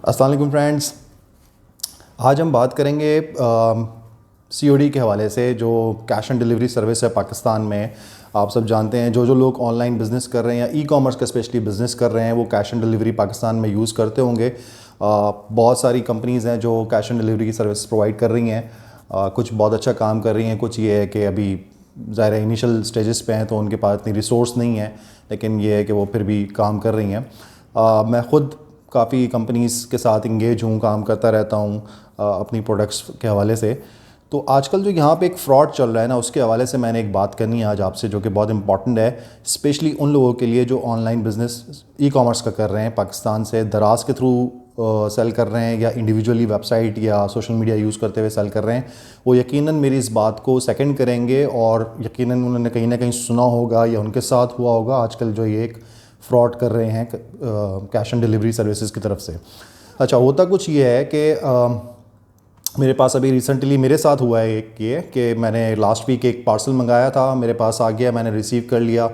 अस्सलाम वालेकुम फ्रेंड्स। आज हम बात करेंगे सीओडी के हवाले से। जो कैश ऑन डिलीवरी सर्विस है पाकिस्तान में, आप सब जानते हैं, जो लोग ऑनलाइन बिज़नेस कर रहे हैं या ई कॉमर्स का स्पेशली बिज़नेस कर रहे हैं वो कैश ऑन डिलीवरी पाकिस्तान में यूज़ करते होंगे। बहुत सारी कंपनीज़ हैं जो कैश ऑन डिलीवरी की सर्विस प्रोवाइड कर रही हैं। कुछ बहुत अच्छा काम कर रही हैं, कुछ ये है कि अभी ज़ाहिर इनिशियल स्टेजेस पे हैं तो उनके पास इतनी रिसोर्स नहीं है, लेकिन ये है कि वो फिर भी काम कर रही हैं। मैं ख़ुद काफ़ी कंपनीज़ के साथ इंगेज हूँ, काम करता रहता हूँ अपनी प्रोडक्ट्स के हवाले से। तो आजकल जो यहाँ पे एक फ़्रॉड चल रहा है ना, उसके हवाले से मैंने एक बात करनी है आज आपसे, जो कि बहुत इंपॉर्टेंट है, स्पेशली उन लोगों के लिए जो ऑनलाइन बिज़नेस ई कॉमर्स का कर रहे हैं, पाकिस्तान से दराज के थ्रू सेल कर रहे हैं या इंडिविजुअली वेबसाइट या सोशल मीडिया यूज़ करते हुए सेल कर रहे हैं। वो यकीनन मेरी इस बात को सेकंड करेंगे और यकीनन उन्होंने कहीं ना कहीं सुना होगा या उनके साथ हुआ होगा आजकल जो ये एक फ्रॉड कर रहे हैं कैश ऑन डिलीवरी सर्विसेज की तरफ से। अच्छा, होता कुछ ये है कि मेरे पास अभी रिसेंटली मेरे साथ हुआ है एक ये कि मैंने लास्ट वीक एक पार्सल मंगाया था, मेरे पास आ गया, मैंने रिसीव कर लिया,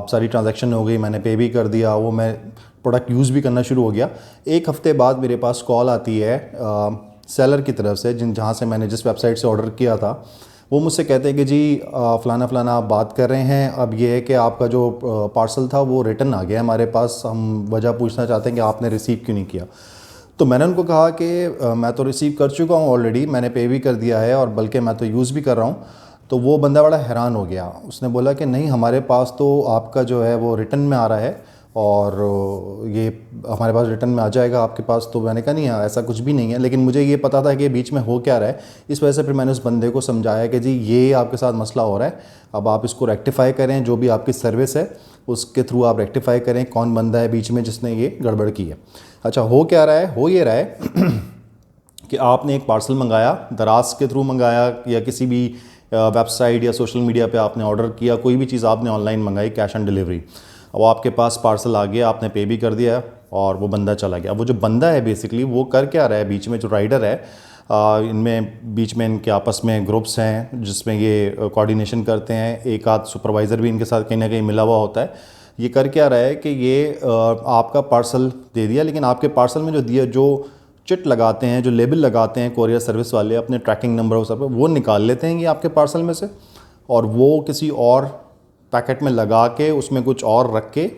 सारी ट्रांजैक्शन हो गई, मैंने पे भी कर दिया, वो मैं प्रोडक्ट यूज़ भी करना शुरू हो गया। एक हफ़्ते बाद मेरे पास कॉल आती है सेलर की तरफ से, जहाँ से मैंने जिस वेबसाइट से ऑर्डर किया था। वो मुझसे कहते हैं कि जी फ़लाना फ़लाना आप बात कर रहे हैं, अब ये है कि आपका जो पार्सल था वो रिटर्न आ गया हमारे पास, हम वजह पूछना चाहते हैं कि आपने रिसीव क्यों नहीं किया। तो मैंने उनको कहा कि मैं तो रिसीव कर चुका हूँ ऑलरेडी, मैंने पे भी कर दिया है और बल्कि मैं तो यूज़ भी कर रहा हूँ। तो वो बंदा बड़ा हैरान हो गया, उसने बोला कि नहीं, हमारे पास तो आपका जो है वो रिटर्न में आ रहा है और ये हमारे पास रिटर्न में आ जाएगा आपके पास। तो मैंने कहा नहीं, ऐसा कुछ भी नहीं है, लेकिन मुझे ये पता था कि बीच में हो क्या रहा है। इस वजह से फिर मैंने उस बंदे को समझाया कि जी ये आपके साथ मसला हो रहा है, अब आप इसको रेक्टिफ़ाई करें, जो भी आपकी सर्विस है उसके थ्रू आप रेक्टिफ़ाई करें कौन बंदा है बीच में जिसने ये गड़बड़ की है। अच्छा, हो क्या रहा है, हो ये रहा है कि आपने एक पार्सल मंगाया, दराज के थ्रू मंगाया या किसी भी वेबसाइट या सोशल मीडिया पे आपने ऑर्डर किया, कोई भी चीज़ आपने ऑनलाइन मंगाई कैश ऑन डिलीवरी, अब आपके पास पार्सल आ गया, आपने पे भी कर दिया और वो बंदा चला गया। अब वो जो बंदा है बेसिकली वो कर क्या रहा है, बीच में जो राइडर है, इनमें बीच में इनके आपस में ग्रुप्स हैं जिसमें ये कोऑर्डिनेशन करते हैं, एक आध सुपरवाइज़र भी इनके साथ कहीं ना कहीं मिला हुआ होता है। ये कर क्या रहा है कि ये आपका पार्सल दे दिया, लेकिन आपके पार्सल में जो दिया, जो चिट लगाते हैं, जो लेबल लगाते हैं कोरियर सर्विस वाले अपने ट्रैकिंग नंबर और सब, वो निकाल लेते हैं ये आपके पार्सल में से और वो किसी और पैकेट में लगा के उसमें कुछ और रख के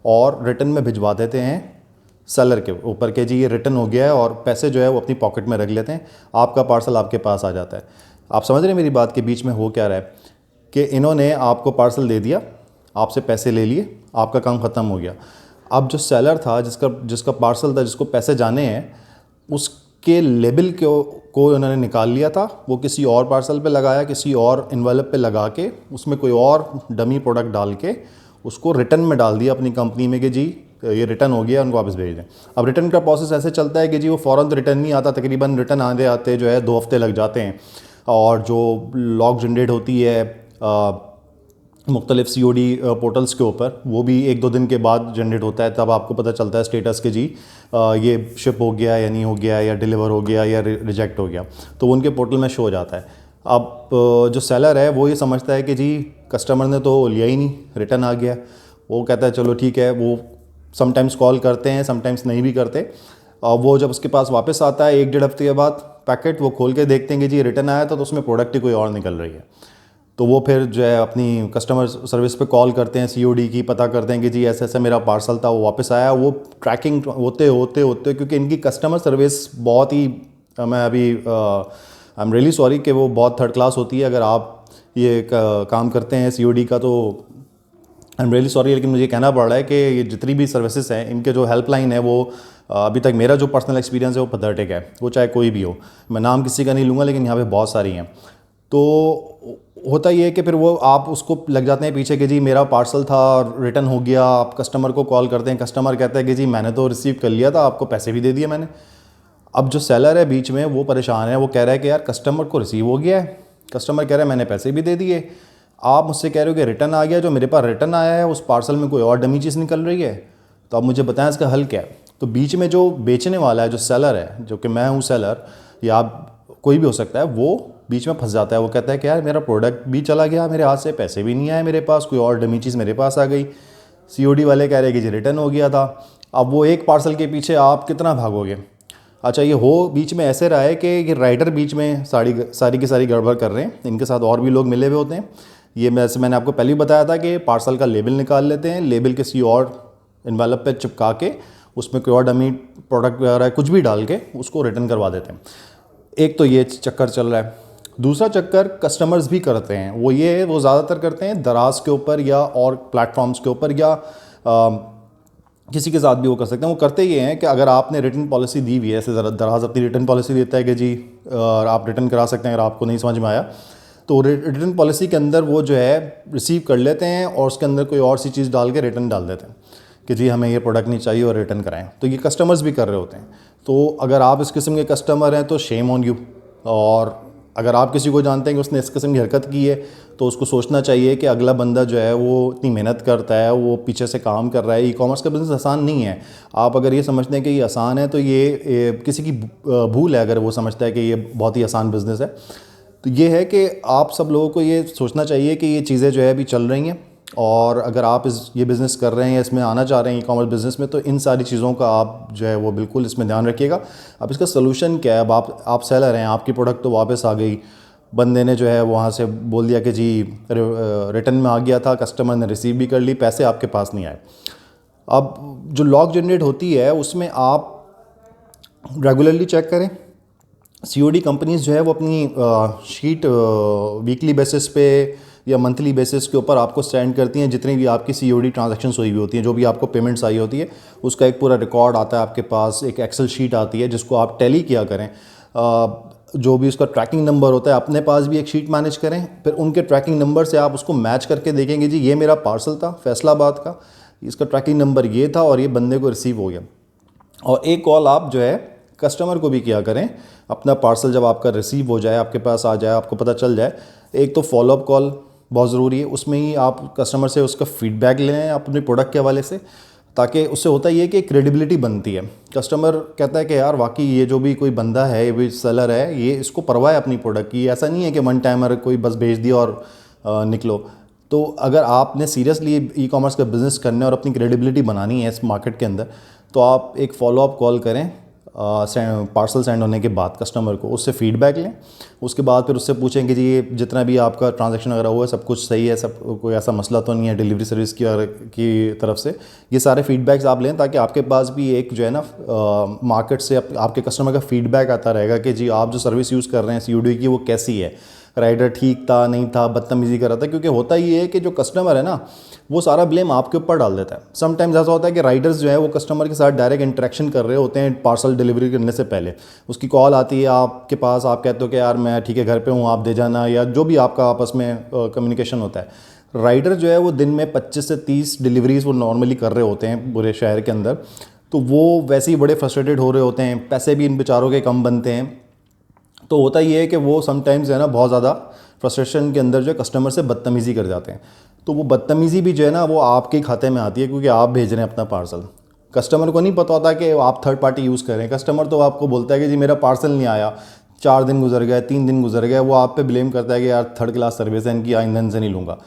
और रिटर्न में भिजवा देते हैं सेलर के ऊपर के जी ये रिटर्न हो गया है, और पैसे जो है वो अपनी पॉकेट में रख लेते हैं, आपका पार्सल आपके पास आ जाता है। आप समझ रहे हैं मेरी बात के बीच में हो क्या रहा है कि इन्होंने आपको पार्सल दे दिया, आपसे पैसे ले लिए, आपका काम ख़त्म हो गया। अब जो सेलर था, जिसका पार्सल था, जिसको पैसे जाने हैं, उसके लेबल को उन्होंने निकाल लिया था, वो किसी और पार्सल पे लगाया, किसी और इन्वेलप पे लगा के उसमें कोई और डमी प्रोडक्ट डाल के उसको रिटर्न में डाल दिया अपनी कंपनी में कि जी ये रिटर्न हो गया, उनको वापस भेज दें। अब रिटर्न का प्रोसेस ऐसे चलता है कि जी वो फ़ौरन तो रिटर्न नहीं आता, तकरीबन रिटर्न आते आते जो है 2 हफ्ते लग जाते हैं, और जो लॉग जनरेट होती है मुख्तलिफ COD पोर्टल्स के ऊपर, वो भी 1-2 दिन के बाद जनरेट होता है, तब आपको पता चलता है स्टेटस के जी ये शिप हो गया या नहीं हो गया, या डिलीवर हो गया या रिजेक्ट हो गया, तो वो उनके पोर्टल में शो हो जाता है। अब जो सेलर है वो ये समझता है कि जी कस्टमर ने तो लिया ही नहीं, रिटर्न आ गया, वो कहता है चलो ठीक है। वो समटाइम्स कॉल करते हैं, समटाइम्स नहीं भी करते। वो जब उसके पास वापस आता है 1-1.5 हफ्ते के बाद पैकेट, वो खोल के देखते हैं कि जी रिटर्न आया था, तो उसमें प्रोडक्ट ही कोई और निकल रही है। तो वो फिर जो है अपनी कस्टमर सर्विस पे कॉल करते हैं COD की, पता करते हैं कि जी ऐसे ऐसे मेरा पार्सल था, वो वापस आया। वो ट्रैकिंग होते होते होते क्योंकि इनकी कस्टमर सर्विस बहुत ही, मैं अभी आई एम रियली सॉरी कि वो बहुत थर्ड क्लास होती है। अगर आप ये काम करते हैं COD का तो आई एम रियली सॉरी, लेकिन मुझे कहना पड़ रहा है कि ये जितनी भी सर्विसेज हैं, इनके जो हेल्पलाइन है वो अभी तक मेरा जो पर्सनल एक्सपीरियंस है वो पथर्टिक है, वो चाहे कोई भी हो। मैं नाम किसी का नहीं लूँगा, लेकिन यहाँ पे बहुत सारी हैं। तो होता ये है कि फिर वो आप उसको लग जाते हैं पीछे कि जी मेरा पार्सल था रिटर्न हो गया। आप कस्टमर को कॉल करते हैं, कस्टमर कहता है कि जी मैंने तो रिसीव कर लिया था, आपको पैसे भी दे दिए मैंने। अब जो सेलर है बीच में वो परेशान है, वो कह रहा है कि यार कस्टमर को रिसीव हो गया है, कस्टमर कह रहा है मैंने पैसे भी दे दिए, आप मुझसे कह रहे हो कि रिटर्न आ गया, जो मेरे पास रिटर्न आया है उस पार्सल में कोई और डमी चीज़ निकल रही है, तो आप मुझे बताएं इसका हल क्या है। तो बीच में जो बेचने वाला है, जो सेलर है, जो कि मैं हूँ सेलर या आप कोई भी हो सकता है, वो बीच में फंस जाता है। वो कहता है कि यार मेरा प्रोडक्ट भी चला गया मेरे हाथ से, पैसे भी नहीं आए मेरे पास, कोई और डमी चीज़ मेरे पास आ गई। COD वाले कह रहे हैं कि जी रिटर्न हो गया था। अब वो एक पार्सल के पीछे आप कितना भागोगे। अच्छा, ये हो बीच में ऐसे रहा है कि ये राइडर बीच में सारी की सारी गड़बड़ कर रहे हैं, इनके साथ और भी लोग मिले हुए होते हैं। ये मैंने आपको पहले भी बताया था कि पार्सल का लेबल निकाल लेते हैं, लेबल किसी और इन्वेलप पे चिपका के उसमें कोई और डमी प्रोडक्ट वगैरह कुछ भी डाल के उसको रिटर्न करवा देते हैं। एक तो ये चक्कर चल रहा है। दूसरा चक्कर कस्टमर्स भी करते हैं, वो ज़्यादातर करते हैं दराज के ऊपर या और प्लेटफॉर्म्स के ऊपर, या किसी के साथ भी वो कर सकते हैं। वो करते ये हैं कि अगर आपने रिटर्न पॉलिसी दी हुई है, ऐसे ज़रा दराज अपनी रिटर्न पॉलिसी देता है कि जी आप रिटर्न करा सकते हैं अगर आपको नहीं समझ में आया, तो रिटर्न पॉलिसी के अंदर वो जो है रिसीव कर लेते हैं और उसके अंदर कोई और सी चीज़ डाल के रिटर्न डाल देते हैं कि जी हमें ये प्रोडक्ट नहीं चाहिए और रिटर्न कराएं। तो ये कस्टमर्स भी कर रहे होते हैं। तो अगर आप इस किस्म के कस्टमर हैं तो शेम ऑन यू। और अगर आप किसी को जानते हैं कि उसने इस किस्म की हरकत की है तो उसको सोचना चाहिए कि अगला बंदा जो है वो इतनी मेहनत करता है, वो पीछे से काम कर रहा है। ई कॉमर्स का बिज़नेस आसान नहीं है। आप अगर ये समझते हैं कि ये आसान है तो ये किसी की भूल है अगर वो समझता है कि ये बहुत ही आसान बिज़नेस है। तो ये है कि आप सब लोगों को ये सोचना चाहिए कि ये चीज़ें जो है अभी चल रही हैं, और अगर आप ये बिज़नेस कर रहे हैं या इसमें आना चाह रहे हैं ई कॉमर्स बिज़नेस में, तो इन सारी चीज़ों का आप जो है वो बिल्कुल इसमें ध्यान रखिएगा। अब इसका सलूशन क्या है। अब आप सेलर हैं, आपकी प्रोडक्ट तो वापस आ गई, बंदे ने जो है वहाँ से बोल दिया कि जी रिटर्न में आ गया था, कस्टमर ने रिसीव भी कर ली, पैसे आपके पास नहीं आए। अब जो लॉग जनरेट होती है उसमें आप रेगुलरली चेक करें। सीओडी कंपनीज़ जो है वो अपनी शीट वीकली बेसिस पे या मंथली बेसिस के ऊपर आपको सेंड करती हैं, जितनी भी आपकी सीओडी ट्रांजैक्शंस हुई होती हैं, जो भी आपको पेमेंट्स आई होती है उसका एक पूरा रिकॉर्ड आता है आपके पास। एक एक्सेल शीट आती है जिसको आप टैली किया करें। जो भी उसका ट्रैकिंग नंबर होता है अपने पास भी एक शीट मैनेज करें, फिर उनके ट्रैकिंग नंबर से आप उसको मैच करके देखेंगे जी ये मेरा पार्सल था फैसलाबाद का, इसका ट्रैकिंग नंबर ये था और ये बंदे को रिसीव हो गया। और एक कॉल आप जो है कस्टमर को भी किया करें अपना पार्सल जब आपका रिसीव हो जाए, आपके पास आ जाए, आपको पता चल जाए। एक तो फॉलोअप कॉल बहुत ज़रूरी है, उसमें ही आप कस्टमर से उसका फीडबैक लें अपने प्रोडक्ट के हवाले से, ताकि उससे होता ये है कि क्रेडिबिलिटी बनती है। कस्टमर कहता है कि यार वाकई ये जो भी कोई बंदा है, ये भी सेलर है, ये इसको परवाह है अपनी प्रोडक्ट की। ऐसा नहीं है कि वन टाइमर कोई बस भेज दिया और निकलो। तो अगर आपने सीरियसली ई कॉमर्स का बिज़नेस करना है और अपनी क्रेडिबिलिटी बनानी है इस मार्केट के अंदर, तो आप एक फॉलोअप कॉल करें पार्सल सेंड होने के बाद कस्टमर को, उससे फीडबैक लें। उसके बाद फिर उससे पूछें कि जी ये जितना भी आपका ट्रांजैक्शन वगैरह हुआ है सब कुछ सही है, सब कोई ऐसा मसला तो नहीं है डिलीवरी सर्विस की तरफ से। ये सारे फीडबैक्स आप लें ताकि आपके पास भी एक जो है ना मार्केट से आपके कस्टमर का फीडबैक आता रहेगा कि जी आप जो सर्विस यूज़ कर रहे हैं सीओडी की वो कैसी है, राइडर ठीक था नहीं था, बदतमीज़ी कर रहा था। क्योंकि होता ये है कि जो कस्टमर है ना वो सारा ब्लेम आपके ऊपर डाल देता है। समटाइम्स ऐसा होता है कि राइडर्स जो है वो कस्टमर के साथ डायरेक्ट इंटरेक्शन कर रहे होते हैं पार्सल डिलीवरी करने से पहले। उसकी कॉल आती है आपके पास, आप कहते हो कि यार मैं ठीक है घर पे हूँ आप दे जाना, या जो भी आपका आपस में कम्युनिकेशन होता है। राइडर जो है वो दिन में 25 से 30 डिलीवरीज वो नॉर्मली कर रहे होते हैं पूरे शहर के अंदर। तो वो वैसे ही बड़े फ्रस्ट्रेटेड हो रहे होते हैं, पैसे भी इन बेचारों के कम बनते हैं। तो होता ये है कि वो समटाइम्स है ना बहुत ज़्यादा फ्रस्ट्रेशन के अंदर जो है कस्टमर से बदतमीज़ी कर जाते हैं। तो वो बदतमीज़ी भी जो है ना वो आपके खाते में आती है, क्योंकि आप भेज रहे हैं अपना पार्सल। कस्टमर को नहीं पता होता कि आप थर्ड पार्टी यूज़ कर रहे हैं। कस्टमर तो आपको बोलता है कि जी मेरा पार्सल नहीं आया, 4 दिन गुजर गए, 3 दिन गुजर गए, वो आप पे ब्लेम करता है कि यार थर्ड क्लास सर्विस है इनकी, आइंदा इनसे नहीं लूँगा।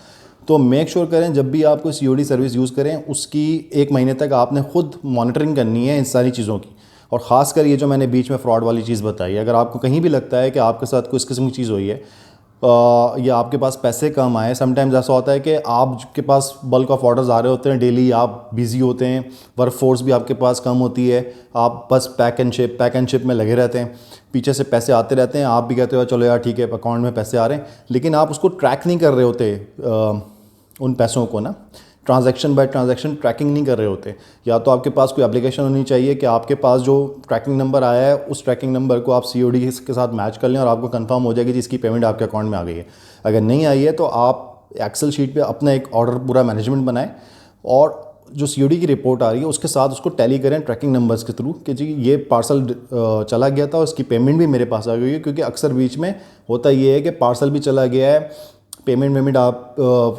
तो मेक श्योर करें जब भी आप कोई सीओडी सर्विस यूज़ करें उसकी 1 महीने तक आपने खुद मॉनिटरिंग करनी है इन सारी चीज़ों की। और ख़ासकर ये जो मैंने बीच में फ्रॉड वाली चीज़ बताई, अगर आपको कहीं भी लगता है कि आपके साथ कोई इस किस्म की चीज़ हुई है या आपके पास पैसे कम आए, समटाइम्स ऐसा होता है कि आपके पास बल्क ऑफ ऑर्डर्स आ रहे होते हैं डेली, आप बिज़ी होते हैं, वर्क फोर्स भी आपके पास कम होती है, आप बस पैक एंड शिप में लगे रहते हैं, पीछे से पैसे आते रहते हैं, आप भी कहते हो चलो यार ठीक है अकाउंट में पैसे आ रहे हैं, लेकिन आप उसको ट्रैक नहीं कर रहे होते उन पैसों को ना, ट्रांजैक्शन बाय ट्रांजैक्शन ट्रैकिंग नहीं कर रहे होते। या तो आपके पास कोई एप्लीकेशन होनी चाहिए कि आपके पास जो ट्रैकिंग नंबर आया है उस ट्रैकिंग नंबर को आप सीओडी के साथ मैच कर लें और आपको कंफर्म हो जाएगी कि इसकी पेमेंट आपके अकाउंट में आ गई है। अगर नहीं आई है तो आप एक्सेल शीट पे अपना एक ऑर्डर पूरा मैनेजमेंट बनाएं और जो सीओडी की रिपोर्ट आ रही है उसके साथ उसको टैली करें ट्रैकिंग नंबर्स के थ्रू कि जी ये पार्सल चला गया था और उसकी पेमेंट भी मेरे पास आ गई है। क्योंकि अक्सर बीच में होता ये है कि पार्सल भी चला गया है, पेमेंट आप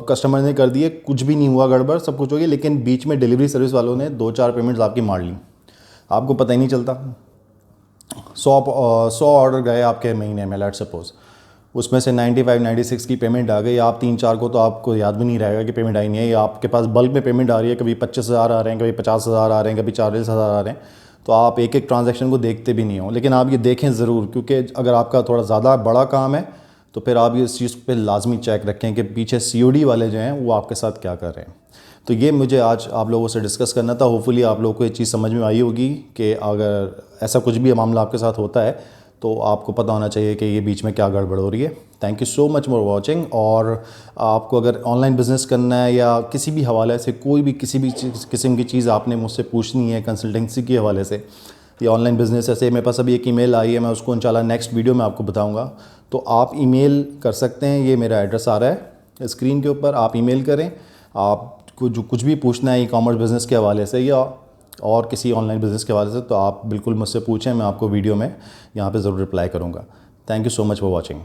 कस्टमर ने कर दिए, कुछ भी नहीं हुआ, गड़बड़ सब कुछ हो गया, लेकिन बीच में डिलीवरी सर्विस वालों ने 2-4 पेमेंट्स आपकी मार ली, आपको पता ही नहीं चलता। 100 ऑर्डर गए आपके महीने में लेट्स सपोज, उसमें से 95 96 की पेमेंट आ गई, आप 3 4 को तो आपको याद भी नहीं रहेगा कि पेमेंट आई नहीं है, या आपके पास बल्क में पेमेंट आ रही है, कभी 25,000 आ रहे हैं, कभी 50,000 आ रहे हैं, कभी 40,000 आ रहे हैं, तो आप एक एक ट्रांजैक्शन को देखते भी नहीं हो। लेकिन आप ये देखें ज़रूर, क्योंकि अगर आपका थोड़ा ज़्यादा बड़ा काम है तो फिर आप ये इस चीज़ पे लाजमी चेक रखें कि पीछे COD वाले जो हैं वो आपके साथ क्या कर रहे हैं। तो ये मुझे आज आप लोगों से डिस्कस करना था। होपफुली आप लोगों को ये चीज़ समझ में आई होगी कि अगर ऐसा कुछ भी मामला आपके साथ होता है तो आपको पता होना चाहिए कि ये बीच में क्या गड़बड़ हो रही है। Thank you so much for watching. और आपको अगर ऑनलाइन बिज़नेस करना है या किसी भी हवाले से कोई भी किसी भी किस्म की चीज़ आपने मुझसे पूछनी है कंसल्टेंसी के हवाले से या ऑनलाइन बिज़नेस, ऐसे मेरे पास अभी एक ईमेल आई है, मैं उसको इंशाल्लाह नेक्स्ट वीडियो में आपको बताऊंगा, तो आप ईमेल कर सकते हैं। ये मेरा एड्रेस आ रहा है स्क्रीन के ऊपर, आप ईमेल करें। आपको जो कुछ भी पूछना है ई-कॉमर्स बिज़नेस के हवाले से या और किसी ऑनलाइन बिज़नेस के हवाले से, तो आप बिल्कुल मुझसे पूछें, मैं आपको वीडियो में यहाँ पे ज़रूर रिप्लाई करूँगा। Thank you so much for watching.